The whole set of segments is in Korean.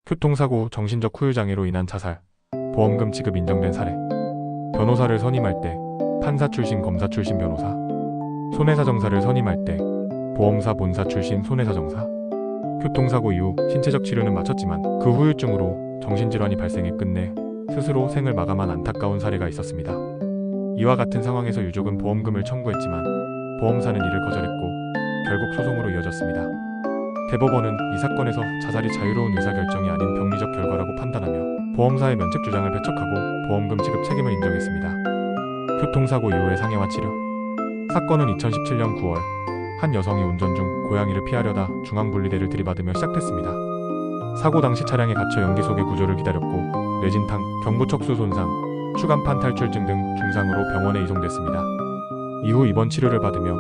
교통사고, 정신적 후유장애로 인한 자살, 보험금 지급 인정된 사례. 변호사를 선임할 때 판사 출신, 검사 출신 변호사. 손해사정사를 선임할 때 보험사 본사 출신 손해사정사. 교통사고 이후 신체적 치료는 마쳤지만 그 후유증으로 정신질환이 발생해 끝내 스스로 생을 마감한 안타까운 사례가 있었습니다. 이와 같은 상황에서 유족은 보험금을 청구했지만 보험사는 이를 거절했고 결국 소송으로 이어졌습니다. 대법원은 이 사건에서 자살이 자유로운 의사결정이 아닌 병리적 결과라고 판단하며 보험사의 면책 주장을 배척하고 보험금 지급 책임을 인정했습니다. 교통사고 이후의 상해와 치료. 사건은 2017년 9월 한 여성이 운전 중 고양이를 피하려다 중앙분리대를 들이받으며 시작됐습니다. 사고 당시 차량에 갇혀 연기 속의 구조를 기다렸고 뇌진탕, 경부척수 손상, 추간판 탈출증 등 중상으로 병원에 이송됐습니다. 이후 입원 치료를 받으며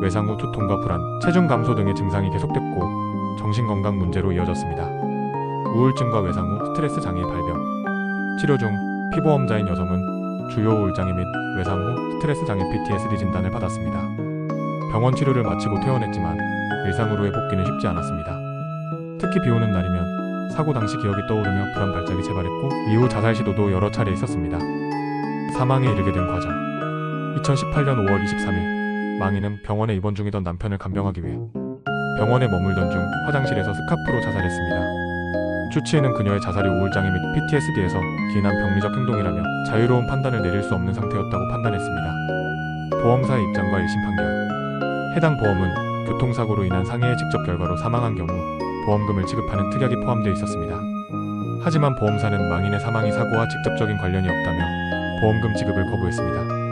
외상 후 두통과 불안, 체중 감소 등의 증상이 계속됐고 정신건강 문제로 이어졌습니다. 우울증과 외상 후 스트레스 장애 발병. 치료 중 피보험자인 여성은 주요 우울장애 및 외상 후 스트레스 장애 PTSD 진단을 받았습니다. 병원 치료를 마치고 퇴원했지만 일상으로의 복귀는 쉽지 않았습니다. 특히 비 오는 날이면 사고 당시 기억이 떠오르며 불안 발작이 재발했고 이후 자살 시도도 여러 차례 있었습니다. 사망에 이르게 된 과정. 2018년 5월 23일 망인은 병원에 입원 중이던 남편을 간병하기 위해 병원에 머물던 중 화장실에서 스카프로 자살했습니다. 주치의는 그녀의 자살이 우울장애 및 PTSD에서 기인한 병리적 행동이라며 자유로운 판단을 내릴 수 없는 상태였다고 판단했습니다. 보험사의 입장과 1심 판결. 해당 보험은 교통사고로 인한 상해의 직접 결과로 사망한 경우 보험금을 지급하는 특약이 포함되어 있었습니다. 하지만 보험사는 망인의 사망이 사고와 직접적인 관련이 없다며 보험금 지급을 거부했습니다.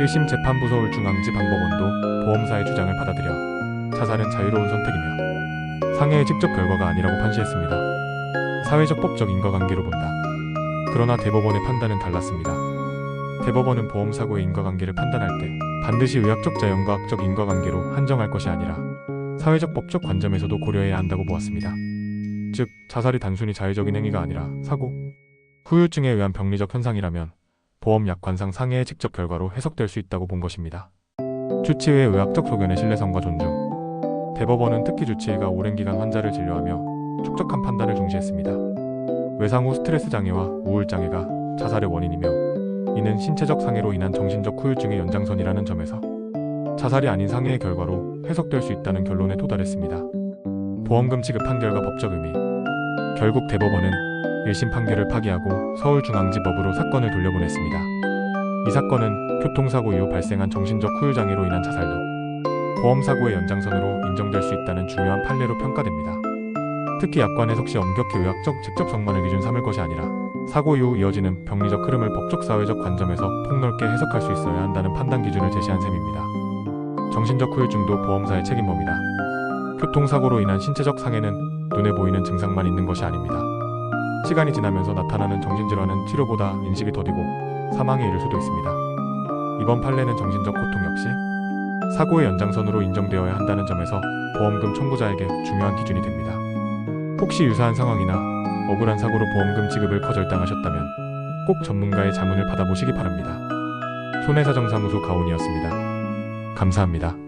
1심 재판부 서울중앙지방법원도 보험사의 주장을 받아들여 자살은 자유로운 선택이며 상해의 직접 결과가 아니라고 판시했습니다. 사회적 법적 인과관계로 본다. 그러나 대법원의 판단은 달랐습니다. 대법원은 보험사고의 인과관계를 판단할 때 반드시 의학적 자연과학적 인과관계로 한정할 것이 아니라 사회적 법적 관점에서도 고려해야 한다고 보았습니다. 즉, 자살이 단순히 자의적인 행위가 아니라 사고, 후유증에 의한 병리적 현상이라면 보험 약관상 상해의 직접 결과로 해석될 수 있다고 본 것입니다. 주치의의 의학적 소견의 신뢰성과 존중. 대법원은 특히 주치의가 오랜 기간 환자를 진료하며 촉적한 판단을 중시했습니다. 외상 후 스트레스 장애와 우울 장애가 자살의 원인이며 이는 신체적 상해로 인한 정신적 후유증의 연장선이라는 점에서 자살이 아닌 상해의 결과로 해석될 수 있다는 결론에 도달했습니다. 보험금 지급 판결과 법적 의미. 결국 대법원은 1심 판결을 파기하고 서울중앙지법으로 사건을 돌려보냈습니다. 이 사건은 교통사고 이후 발생한 정신적 후유장애로 인한 자살도 보험사고의 연장선으로 인정될 수 있다는 중요한 판례로 평가됩니다. 특히 약관 해석 시 엄격히 의학적 직접성만을 기준 삼을 것이 아니라 사고 이후 이어지는 병리적 흐름을 법적 사회적 관점에서 폭넓게 해석할 수 있어야 한다는 판단 기준을 제시한 셈입니다. 정신적 후유증도 보험사의 책임범위다. 교통사고로 인한 신체적 상해는 눈에 보이는 증상만 있는 것이 아닙니다. 시간이 지나면서 나타나는 정신질환은 치료보다 인식이 더디고 사망에 이를 수도 있습니다. 이번 판례는 정신적 고통 역시 사고의 연장선으로 인정되어야 한다는 점에서 보험금 청구자에게 중요한 기준이 됩니다. 혹시 유사한 상황이나 억울한 사고로 보험금 지급을 거절당하셨다면 꼭 전문가의 자문을 받아보시기 바랍니다. 손해사정사무소 가온이었습니다. 감사합니다.